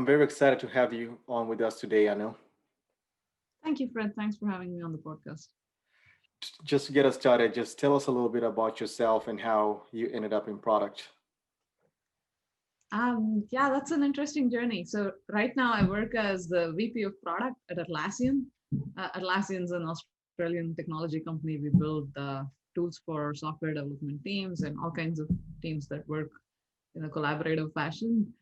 I'm very excited to have you on with us today, Anu. Thank you, Fred. Thanks for having me on the podcast. Just to get us started, just tell us a little bit about yourself and how you ended up in product. Yeah, that's an interesting journey. So right now I work as the VP of product at Atlassian. Atlassian's an Australian technology company. We build tools for software development teams and all kinds of teams that work in a collaborative fashion.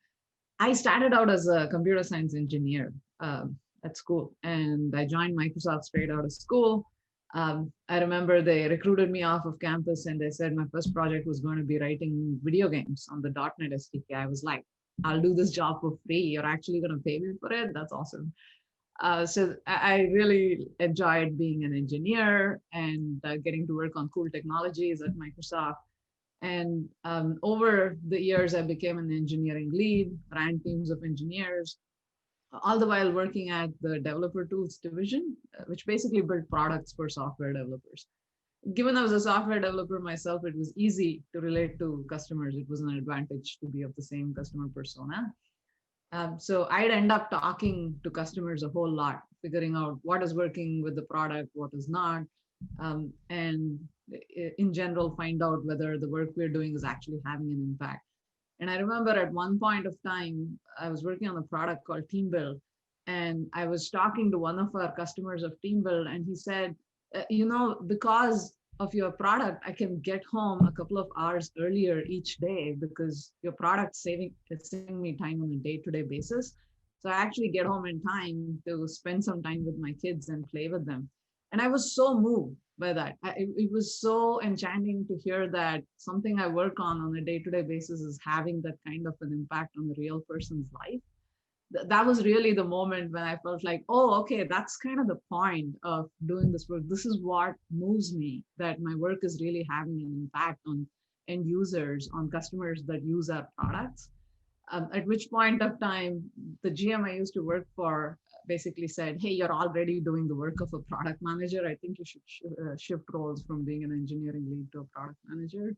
I started out as a computer science engineer at school, and I joined Microsoft straight out of school. I remember they recruited me off of campus and they said my first project was going to be writing video games on the .NET SDK. I was like, I'll do this job for free. You're actually going to pay me for it? That's awesome. So I really enjoyed being an engineer and getting to work on cool technologies at Microsoft. And over the years, I became an engineering lead, ran teams of engineers, all the while working at the developer tools division, which basically built products for software developers. Given I was a software developer myself, it was easy to relate to customers. It was an advantage to be of the same customer persona. So I'd end up talking to customers a whole lot, figuring out what is working with the product, what is not, and in general, find out whether the work we're doing is actually having an impact. And I remember at one point of time, I was working on a product called TeamBuild, and I was talking to one of our customers of TeamBuild, and he said, because of your product, I can get home a couple of hours earlier each day because your product's saving me time on a day-to-day basis. So I actually get home in time to spend some time with my kids and play with them. And I was so moved by that. It was so enchanting to hear that something I work on a day-to-day basis is having that kind of an impact on a real person's life. That was really the moment when I felt like, oh, okay, that's kind of the point of doing this work. This is what moves me, that my work is really having an impact on end users, on customers that use our products. At which point of time, the GM I used to work for basically said, hey, you're already doing the work of a product manager. I think you should shift roles from being an engineering lead to a product manager.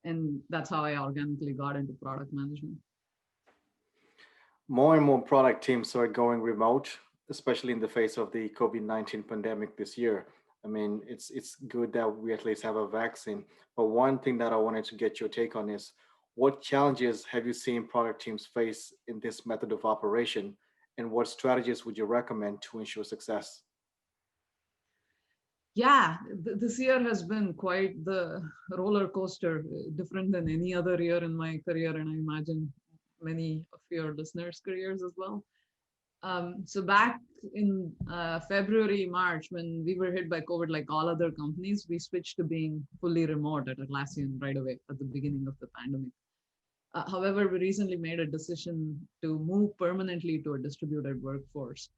And that's how I organically got into product management. More and more product teams are going remote, especially in the face of the COVID-19 pandemic this year. I mean, it's good that we at least have a vaccine. But one thing that I wanted to get your take on is what challenges have you seen product teams face in this method of operation? And what strategies would you recommend to ensure success? Yeah, this year has been quite the roller coaster, different than any other year in my career, and I imagine many of your listeners' careers as well. So back in February, March, when we were hit by COVID, like all other companies, we switched to being fully remote at Atlassian right away at the beginning of the pandemic. However, we recently made a decision to move permanently to a distributed workforce.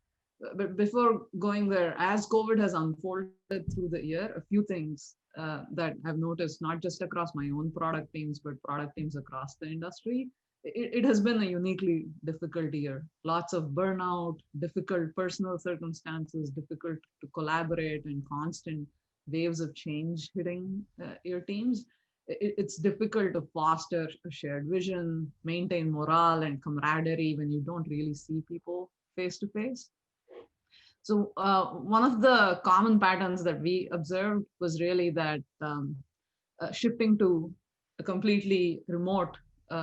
But before going there, as COVID has unfolded through the year, a few things that I've noticed, not just across my own product teams, but product teams across the industry, it has been a uniquely difficult year. Lots of burnout, difficult personal circumstances, difficult to collaborate, and constant waves of change hitting your teams. It's difficult to foster a shared vision, maintain morale and camaraderie when you don't really see people face to face. So one of the common patterns that we observed was really that shifting to a completely remote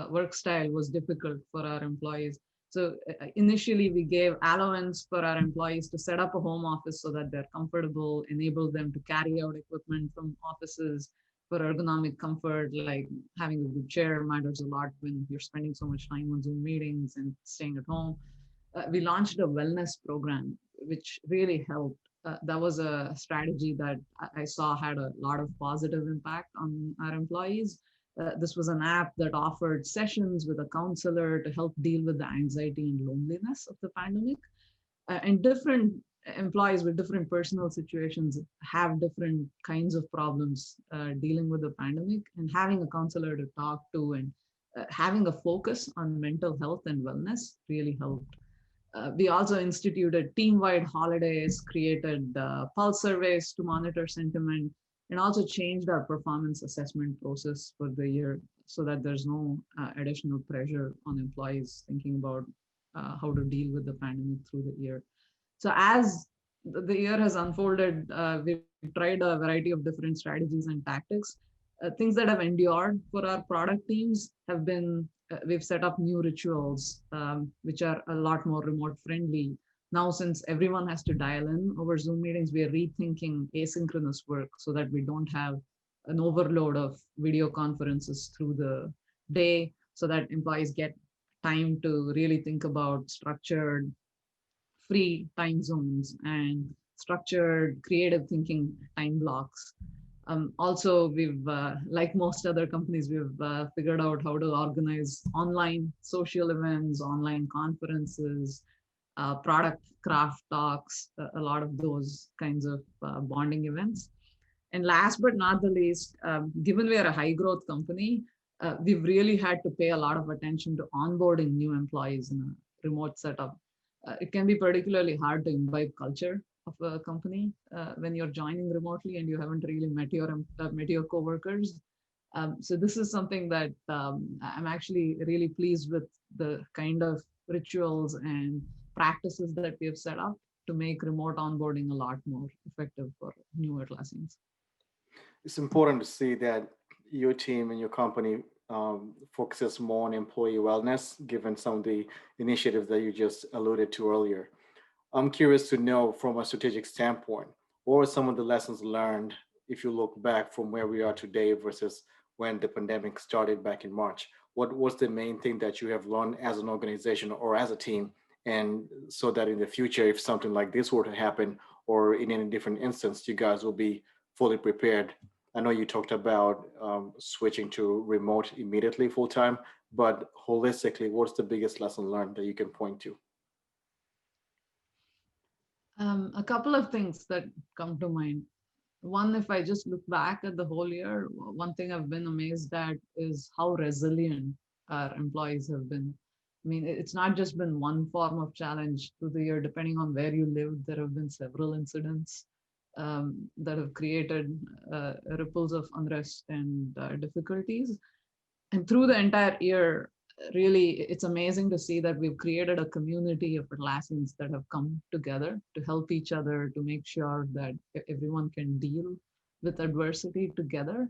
work style was difficult for our employees. So initially we gave allowance for our employees to set up a home office so that they're comfortable, enable them to carry out equipment from offices for ergonomic comfort, like having a good chair matters a lot when you're spending so much time on Zoom meetings and staying at home. We launched a wellness program, which really helped. That was a strategy that I saw had a lot of positive impact on our employees. This was an app that offered sessions with a counselor to help deal with the anxiety and loneliness of the pandemic. And different employees with different personal situations have different kinds of problems dealing with the pandemic, and having a counselor to talk to and having a focus on mental health and wellness really helped. We also instituted team-wide holidays, created pulse surveys to monitor sentiment, and also changed our performance assessment process for the year so that there's no additional pressure on employees thinking about how to deal with the pandemic through the year. So as the year has unfolded, we've tried a variety of different strategies and tactics. Things that have endured for our product teams have been we've set up new rituals, which are a lot more remote friendly. Now, since everyone has to dial in over Zoom meetings, we are rethinking asynchronous work so that we don't have an overload of video conferences through the day, so that employees get time to really think about structured free time zones and structured creative thinking time blocks. Also, we've, like most other companies, we've figured out how to organize online social events, online conferences, product craft talks, a lot of those kinds of bonding events. And last but not the least, given we are a high growth company, we've really had to pay a lot of attention to onboarding new employees in a remote setup. It can be particularly hard to imbibe culture of a company when you're joining remotely and you haven't really met your coworkers. So this is something that I'm actually really pleased with, the kind of rituals and practices that we have set up to make remote onboarding a lot more effective for new Atlassians. It's important to see that your team and your company focuses more on employee wellness, given some of the initiatives that you just alluded to earlier. I'm curious to know from a strategic standpoint, what are some of the lessons learned if you look back from where we are today versus when the pandemic started back in March? What was the main thing that you have learned as an organization or as a team? And so that in the future, if something like this were to happen or in any different instance, you guys will be fully prepared. I know you talked about switching to remote immediately full time, but holistically, what's the biggest lesson learned that you can point to? A couple of things that come to mind. One, if I just look back at the whole year, one thing I've been amazed at is how resilient our employees have been. I mean, it's not just been one form of challenge through the year. Depending on where you live, there have been several incidents that have created ripples of unrest and difficulties. And through the entire year, really, it's amazing to see that we've created a community of Atlassians that have come together to help each other, to make sure that everyone can deal with adversity together.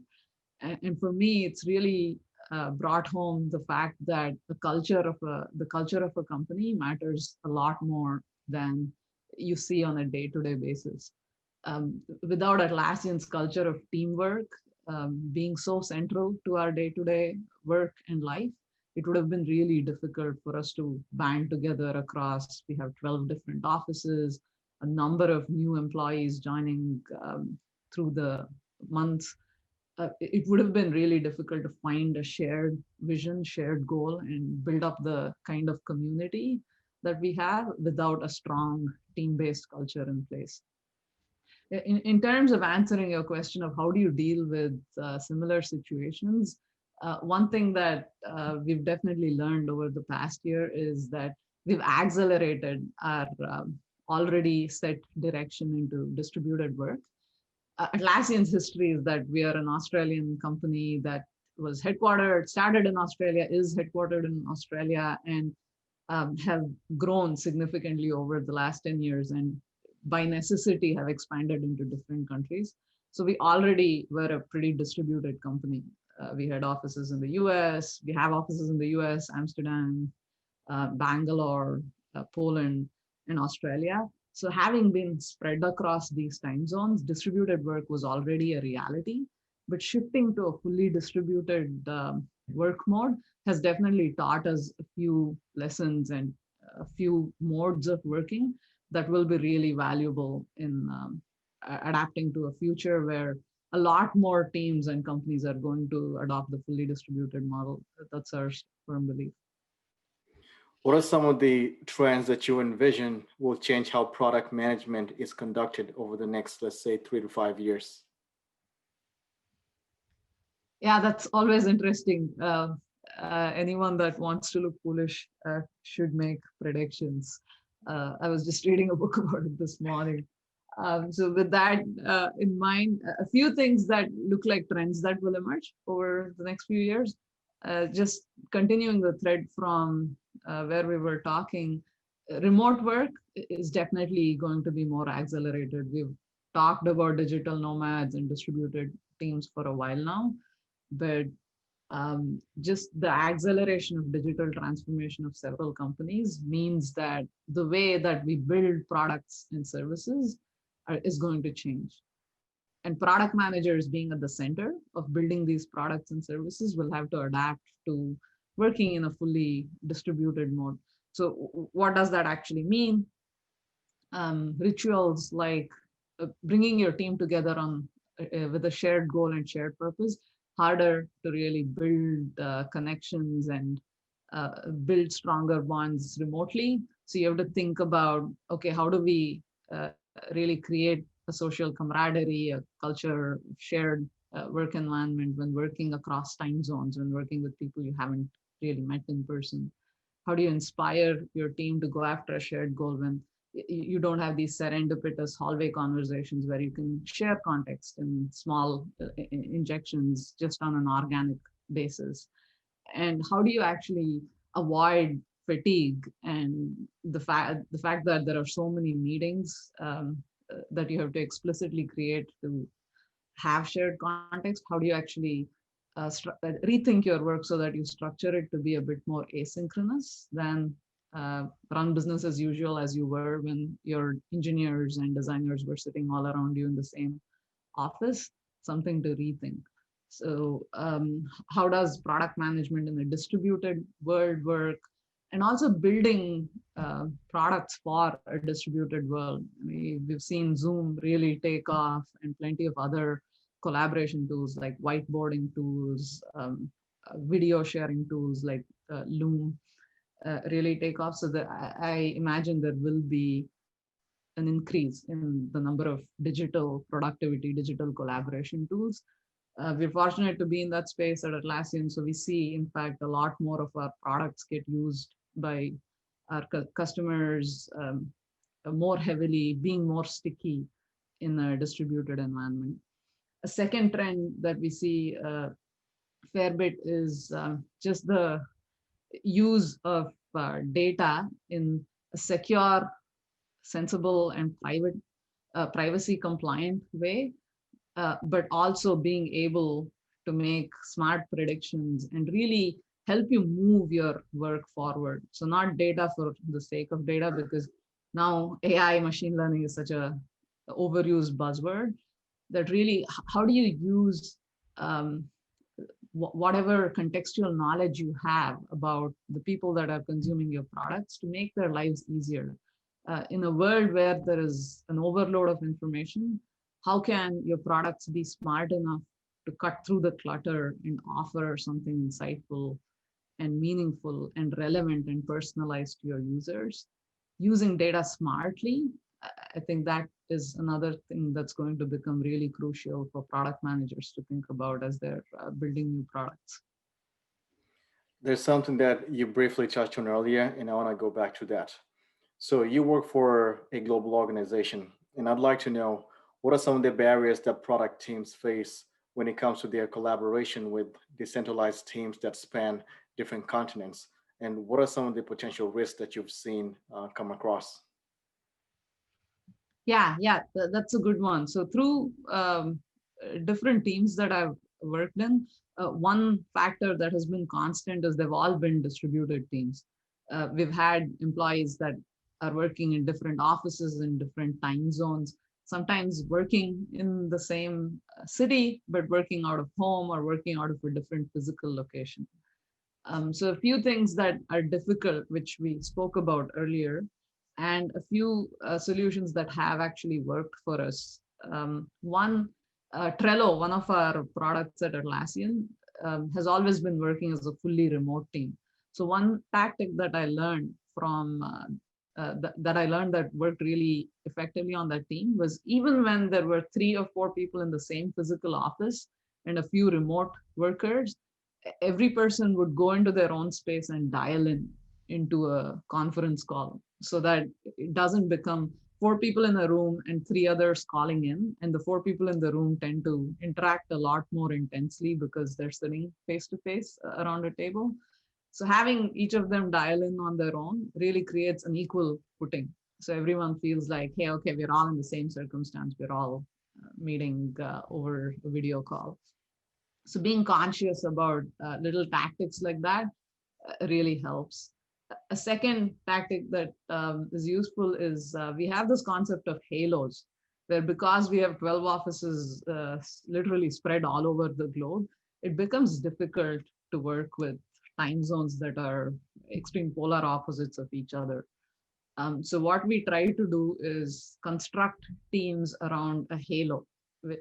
And for me, it's really brought home the fact that the culture of a company matters a lot more than you see on a day-to-day basis. Without Atlassian's culture of teamwork being so central to our day-to-day work and life, it would have been really difficult for us to band together across. We have 12 different offices, a number of new employees joining through the months. It would have been really difficult to find a shared vision, shared goal, and build up the kind of community that we have without a strong team-based culture in place. In terms of answering your question of how do you deal with similar situations, one thing that we've definitely learned over the past year is that we've accelerated our already set direction into distributed work. Atlassian's history is that we are an Australian company that was started in Australia, is headquartered in Australia, and have grown significantly over the last 10 years. And by necessity have expanded into different countries. So we already were a pretty distributed company. We had offices in the US, we have offices in the US, Amsterdam, Bangalore, Poland, and Australia. So having been spread across these time zones, distributed work was already a reality, but shifting to a fully distributed work mode has definitely taught us a few lessons and a few modes of working that will be really valuable in adapting to a future where a lot more teams and companies are going to adopt the fully distributed model. That's our firm belief. What are some of the trends that you envision will change how product management is conducted over the next, let's say, 3 to 5 years? Yeah, that's always interesting. Anyone that wants to look foolish should make predictions. I was just reading a book about it this morning. So with that in mind, a few things that look like trends that will emerge over the next few years. Just continuing the thread from where we were talking, remote work is definitely going to be more accelerated. We've talked about digital nomads and distributed teams for a while now, but just the acceleration of digital transformation of several companies means that the way that we build products and services is going to change. And product managers being at the center of building these products and services will have to adapt to working in a fully distributed mode. So what does that actually mean? Rituals like bringing your team together on with a shared goal and shared purpose, harder to really build connections and build stronger bonds remotely. So you have to think about, okay, how do we really create a social camaraderie, a culture, shared work environment when working across time zones, when working with people you haven't really met in person? How do you inspire your team to go after a shared goal when you don't have these serendipitous hallway conversations where you can share context in small injections just on an organic basis? And how do you actually avoid fatigue and the fact that there are so many meetings that you have to explicitly create to have shared context? How do you actually rethink your work so that you structure it to be a bit more asynchronous than run business as usual as you were when your engineers and designers were sitting all around you in the same office? Something to rethink. So how does product management in a distributed world work? And also building products for a distributed world. We've seen Zoom really take off, and plenty of other collaboration tools like whiteboarding tools, video sharing tools like Loom really take off. So that I imagine there will be an increase in the number of digital productivity, digital collaboration tools. We're fortunate to be in that space at Atlassian. So we see, in fact, a lot more of our products get used by our customers more heavily, being more sticky in a distributed environment. A second trend that we see a fair bit is just the use of data in a secure, sensible, and private, privacy compliant way, but also being able to make smart predictions and really help you move your work forward. So not data for the sake of data, because now AI, machine learning is such a overused buzzword, that really, how do you use whatever contextual knowledge you have about the people that are consuming your products to make their lives easier? In a world where there is an overload of information, how can your products be smart enough to cut through the clutter and offer something insightful and meaningful and relevant and personalized to your users using data smartly? I think that is another thing that's going to become really crucial for product managers to think about as they're building new products. There's something that you briefly touched on earlier, and I want to go back to that. So you work for a global organization, and I'd like to know, what are some of the barriers that product teams face when it comes to their collaboration with decentralized teams that span different continents? And what are some of the potential risks that you've seen come across? Yeah, that's a good one. So through different teams that I've worked in, one factor that has been constant is they've all been distributed teams. We've had employees that are working in different offices in different time zones, sometimes working in the same city, but working out of home or working out of a different physical location. So a few things that are difficult, which we spoke about earlier, and a few solutions that have actually worked for us. One, Trello, one of our products at Atlassian, has always been working as a fully remote team. So one tactic that I learned that worked really effectively on that team was, even when there were 3 or 4 people in the same physical office and a few remote workers, every person would go into their own space and dial in into a conference call, so that it doesn't become 4 people in a room and 3 others calling in, and the 4 people in the room tend to interact a lot more intensely because they're sitting face to face around a table. So having each of them dial in on their own really creates an equal footing. So everyone feels like, hey, okay, we're all in the same circumstance. We're all meeting over a video call. So being conscious about little tactics like that really helps. A second tactic that is useful is we have this concept of halos, where because we have 12 offices literally spread all over the globe, it becomes difficult to work with time zones that are extreme polar opposites of each other. So what we try to do is construct teams around a halo,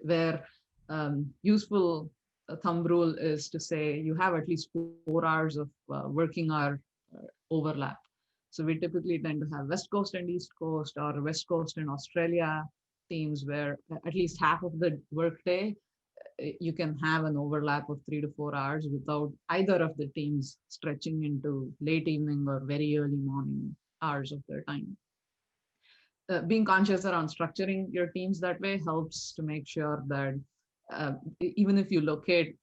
where useful thumb rule is to say you have at least 4 hours of working hour overlap. So we typically tend to have West Coast and East Coast, or West Coast and Australia teams, where at least half of the workday you can have an overlap of 3 to 4 hours without either of the teams stretching into late evening or very early morning hours of their time. Being conscious around structuring your teams that way helps to make sure that even if you locate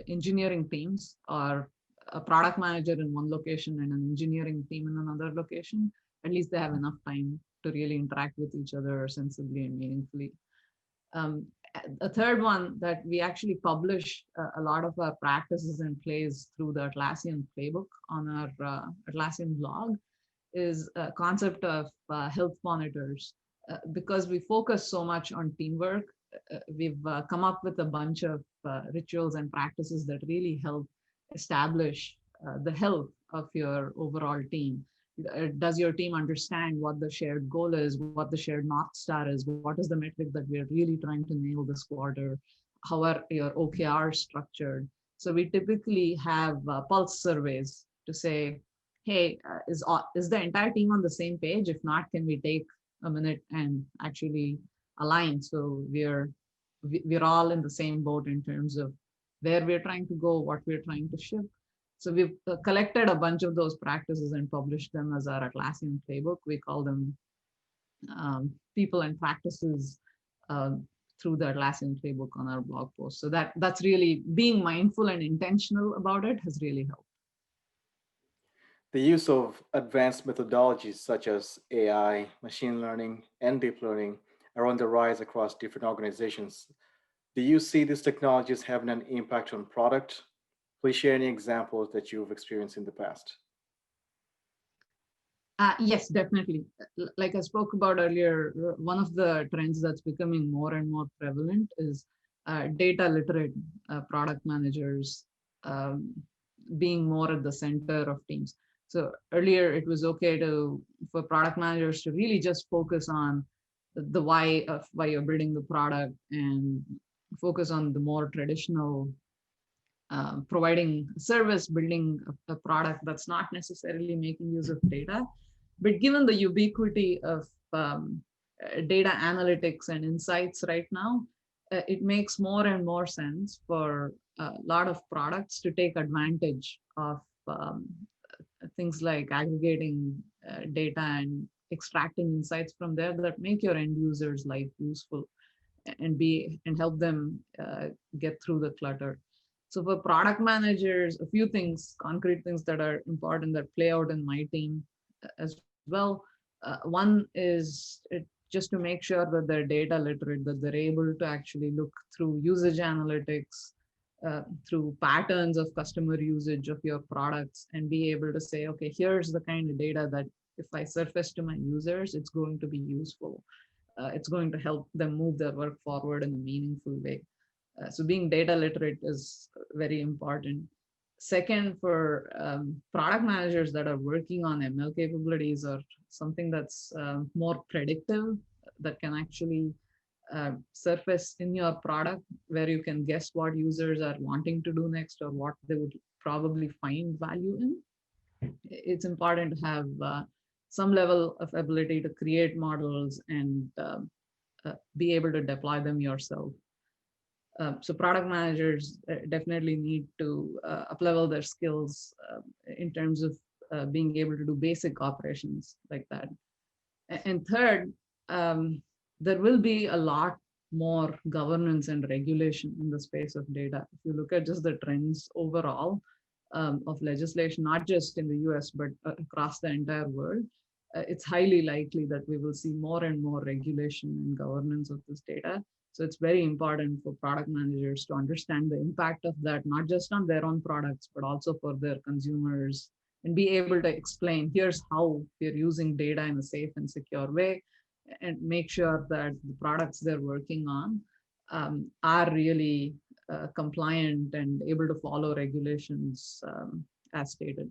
engineering teams or a product manager in one location and an engineering team in another location, at least they have enough time to really interact with each other sensibly and meaningfully. A third one that we actually publish a lot of our practices and plays through the Atlassian playbook on our Atlassian blog is a concept of health monitors. Because we focus so much on teamwork, we've come up with a bunch of rituals and practices that really help establish the health of your overall team. Does your team understand what the shared goal is, what the shared North Star is, what is the metric that we're really trying to nail this quarter? How are your OKRs structured? So we typically have pulse surveys to say, hey, is the entire team on the same page? If not, can we take a minute and actually align so we're all in the same boat in terms of where we're trying to go, what we're trying to ship. So we've collected a bunch of those practices and published them as our Atlassian playbook. We call them people and practices through the Atlassian playbook on our blog post. So that's really being mindful and intentional about it has really helped. The use of advanced methodologies such as AI, machine learning, and deep learning are on the rise across different organizations. Do you see these technologies having an impact on product? Please share any examples that you've experienced in the past. Yes, definitely. Like I spoke about earlier, one of the trends that's becoming more and more prevalent is data literate product managers being more at the center of teams. So earlier it was okay for product managers to really just focus on the why of why you're building the product and focus on the more traditional providing service, building a product that's not necessarily making use of data. But given the ubiquity of data analytics and insights right now, it makes more and more sense for a lot of products to take advantage of things like aggregating data and extracting insights from there that make your end users' life useful and help them get through the clutter. So for product managers, a few things, concrete things that are important that play out in my team as well. One is just to make sure that they're data literate, that they're able to actually look through usage analytics, through patterns of customer usage of your products and be able to say, okay, here's the kind of data that if I surface to my users, it's going to be useful. It's going to help them move their work forward in a meaningful way. So being data literate is very important. Second, for product managers that are working on ML capabilities or something that's more predictive, that can actually surface in your product where you can guess what users are wanting to do next or what they would probably find value in. It's important to have some level of ability to create models and be able to deploy them yourself. So product managers definitely need to up-level their skills in terms of being able to do basic operations like that. And third, there will be a lot more governance and regulation in the space of data. If you look at just the trends overall, of legislation, not just in the US, but across the entire world, it's highly likely that we will see more and more regulation and governance of this data. So it's very important for product managers to understand the impact of that, not just on their own products, but also for their consumers, and be able to explain, here's how we're using data in a safe and secure way, and make sure that the products they're working on are really compliant and able to follow regulations as stated.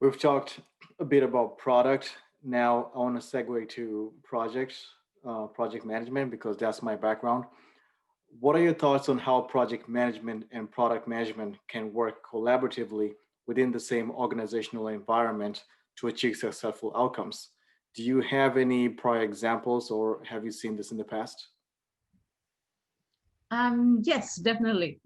We've talked a bit about product. Now I want to segue to projects, project management, because that's my background. What are your thoughts on how project management and product management can work collaboratively within the same organizational environment to achieve successful outcomes? Do you have any prior examples or have you seen this in the past? Yes, definitely.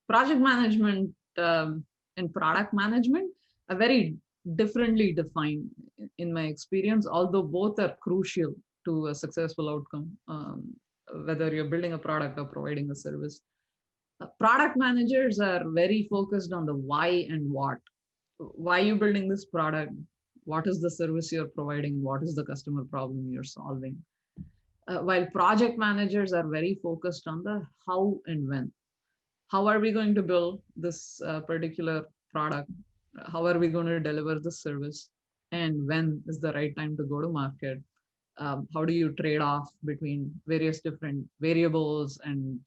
Project management and product management are very differently defined in my experience, although both are crucial to a successful outcome, whether you're building a product or providing a service. Product managers are very focused on the why and what. Why are you building this product? What is the service you're providing? What is the customer problem you're solving? While project managers are very focused on the how and when. How are we going to build this particular product? How are we going to deliver this service? And when is the right time to go to market? How do you trade off between various different variables and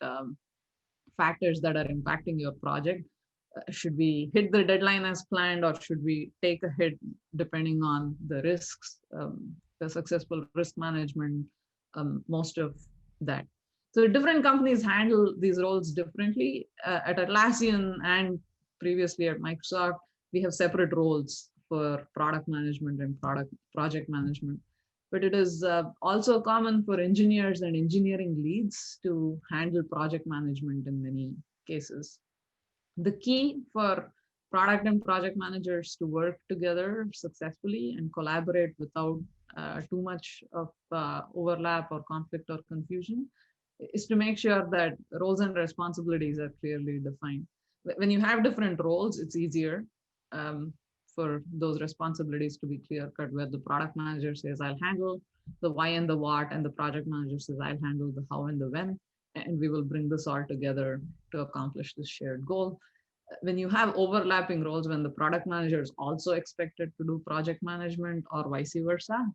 factors that are impacting your project? Should we hit the deadline as planned, or should we take a hit depending on the risks, the successful risk management, most of that. So different companies handle these roles differently. At Atlassian and previously at Microsoft, we have separate roles for product management and project management. But it is also common for engineers and engineering leads to handle project management in many cases. The key for product and project managers to work together successfully and collaborate without too much of overlap or conflict or confusion is to make sure that roles and responsibilities are clearly defined. When you have different roles, it's easier for those responsibilities to be clear cut, where the product manager says, I'll handle the why and the what, and the project manager says, I'll handle the how and the when, and we will bring this all together to accomplish this shared goal. When you have overlapping roles, when the product manager is also expected to do project management or vice versa,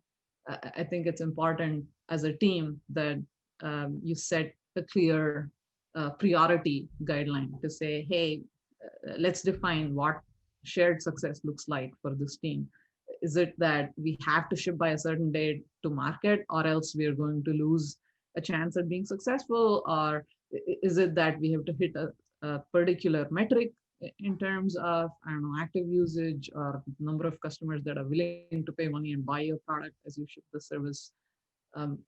I think it's important as a team that you set a clear priority guideline to say, hey, let's define what shared success looks like for this team. Is it that we have to ship by a certain date to market, or else we are going to lose a chance at being successful? Or is it that we have to hit a particular metric in terms of, I don't know, active usage or number of customers that are willing to pay money and buy your product as you ship the service?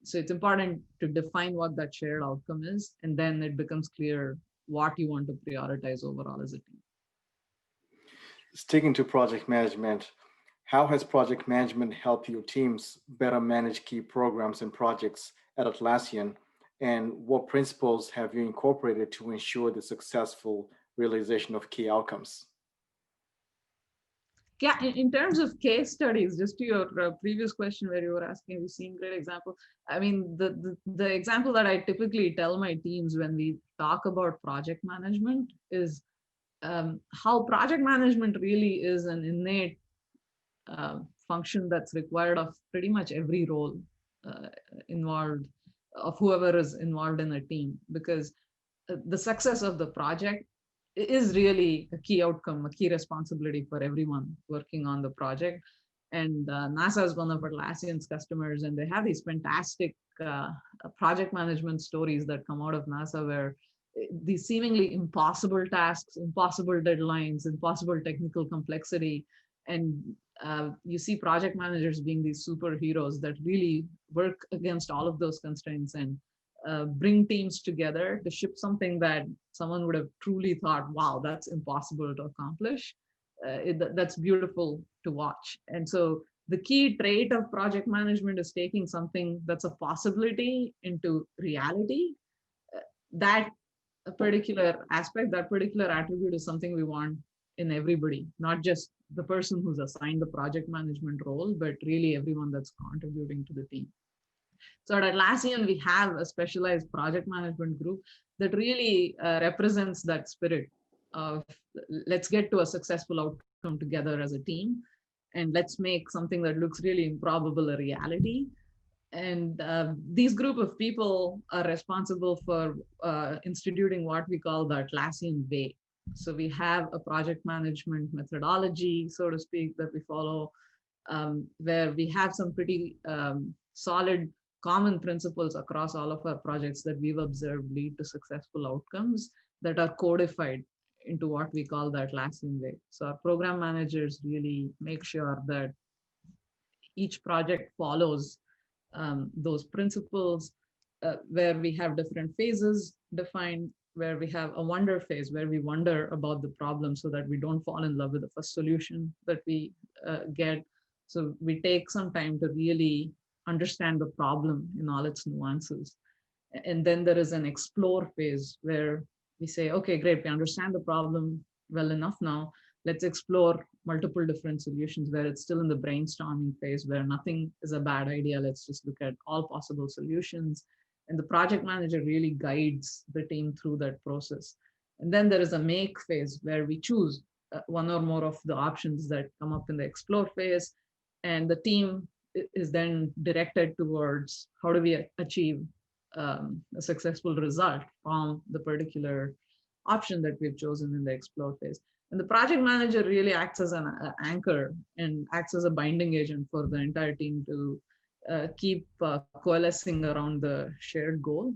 So it's important to define what that shared outcome is, and then it becomes clear what you want to prioritize overall as a team. Sticking to project management, how has project management helped your teams better manage key programs and projects at Atlassian? And what principles have you incorporated to ensure the successful realization of key outcomes? Yeah, in terms of case studies, just to your previous question where you were asking, have you seen great example? I mean, the example that I typically tell my teams when we talk about project management is how project management really is an innate function that's required of pretty much every role involved, of whoever is involved in a team, because the success of the project is really a key outcome, a key responsibility for everyone working on the project. And NASA is one of Atlassian's customers, and they have these fantastic project management stories that come out of NASA, where these seemingly impossible tasks, impossible deadlines, impossible technical complexity, and you see project managers being these superheroes that really work against all of those constraints and bring teams together to ship something that someone would have truly thought, wow, that's impossible to accomplish. That's beautiful to watch. And so the key trait of project management is taking something that's a possibility into reality. That a particular aspect, that particular attribute is something we want in everybody, not just the person who's assigned the project management role, but really everyone that's contributing to the team. So at Atlassian, we have a specialized project management group that really represents that spirit of let's get to a successful outcome together as a team, and let's make something that looks really improbable a reality. And these group of people are responsible for instituting what we call the Atlassian way. So we have a project management methodology, so to speak, that we follow, where we have some pretty solid common principles across all of our projects that we've observed lead to successful outcomes that are codified into what we call the Atlassian way. So our program managers really make sure that each project follows those principles, where we have different phases defined, where we have a wonder phase where we wonder about the problem so that we don't fall in love with the first solution that we get. So we take some time to really understand the problem in all its nuances. And then there is an explore phase where we say, okay, great, we understand the problem well enough now. Let's explore multiple different solutions, where it's still in the brainstorming phase, where nothing is a bad idea. Let's just look at all possible solutions. And the project manager really guides the team through that process. And then there is a make phase where we choose one or more of the options that come up in the explore phase. And the team is then directed towards how do we achieve a successful result from the particular option that we've chosen in the explore phase. And the project manager really acts as an anchor and acts as a binding agent for the entire team to keep coalescing around the shared goal,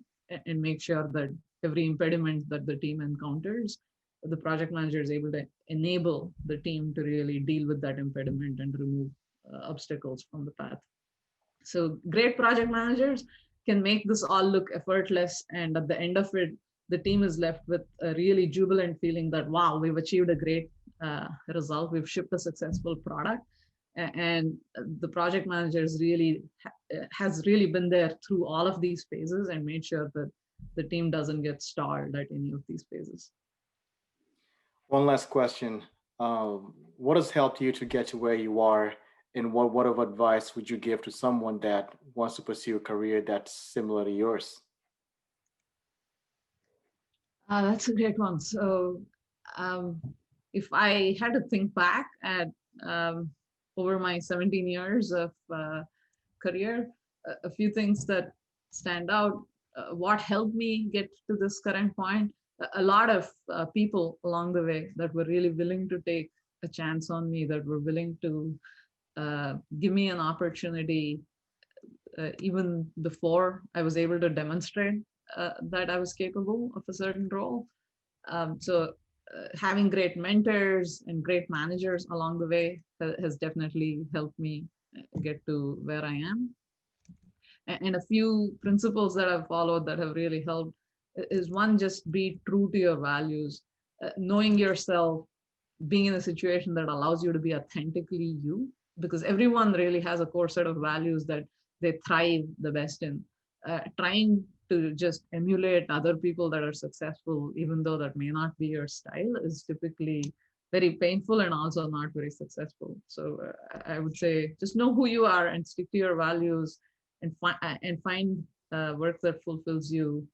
and make sure that every impediment that the team encounters, the project manager is able to enable the team to really deal with that impediment and remove obstacles from the path. So great project managers can make this all look effortless. And at the end of it, the team is left with a really jubilant feeling that, wow, we've achieved a great result. We've shipped a successful product. And the project managers really has really been there through all of these phases and made sure that the team doesn't get stalled at any of these phases. One last question. What has helped you to get to where you are? And what of advice would you give to someone that wants to pursue a career that's similar to yours? That's a great one. So um, if I had to think back at um, over my 17 years of career, a few things that stand out. What helped me get to this current point? A lot of people along the way that were really willing to take a chance on me, that were willing to give me an opportunity even before I was able to demonstrate that I was capable of a certain role. So having great mentors and great managers along the way has definitely helped me get to where I am. And a few principles that I've followed that have really helped is one, just be true to your values, knowing yourself, being in a situation that allows you to be authentically you, because everyone really has a core set of values that they thrive the best in. Trying to just emulate other people that are successful, even though that may not be your style, is typically very painful and also not very successful. So I would say just know who you are and stick to your values, and find work that fulfills you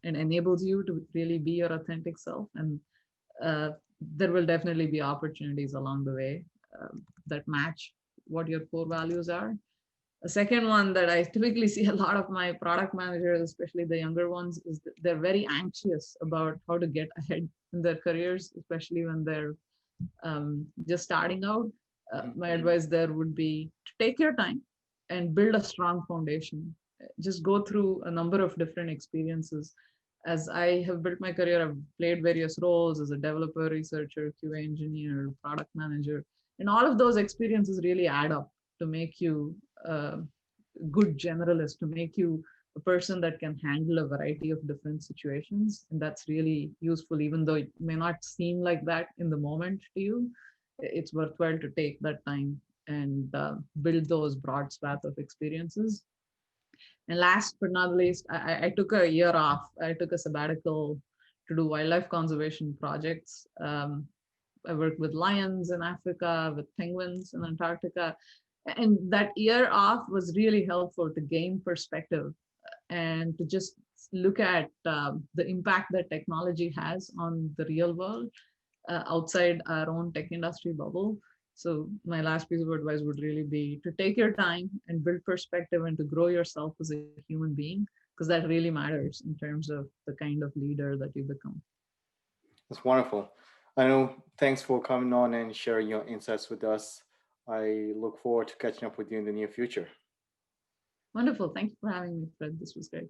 and enables you to really be your authentic self. And uh, there will definitely be opportunities along the way that match what your core values are. A second one that I typically see a lot of my product managers, especially the younger ones, is that they're very anxious about how to get ahead in their careers, especially when they're just starting out. My advice there would be to take your time and build a strong foundation. Just go through a number of different experiences. As I have built my career, I've played various roles as a developer, researcher, QA engineer, product manager, and all of those experiences really add up to make you a good generalist, to make you a person that can handle a variety of different situations. And that's really useful, even though it may not seem like that in the moment to you. It's worthwhile to take that time and build those broad swath of experiences. And last but not least, I took a year off. I took a sabbatical to do wildlife conservation projects. I worked with lions in Africa, with penguins in Antarctica. And that year off was really helpful to gain perspective and to just look at the impact that technology has on the real world outside our own tech industry bubble. So my last piece of advice would really be to take your time and build perspective and to grow yourself as a human being, because that really matters in terms of the kind of leader that you become. That's wonderful. I know. Thanks for coming on and sharing your insights with us. I look forward to catching up with you in the near future. Wonderful. Thank you for having me, Fred. This was great.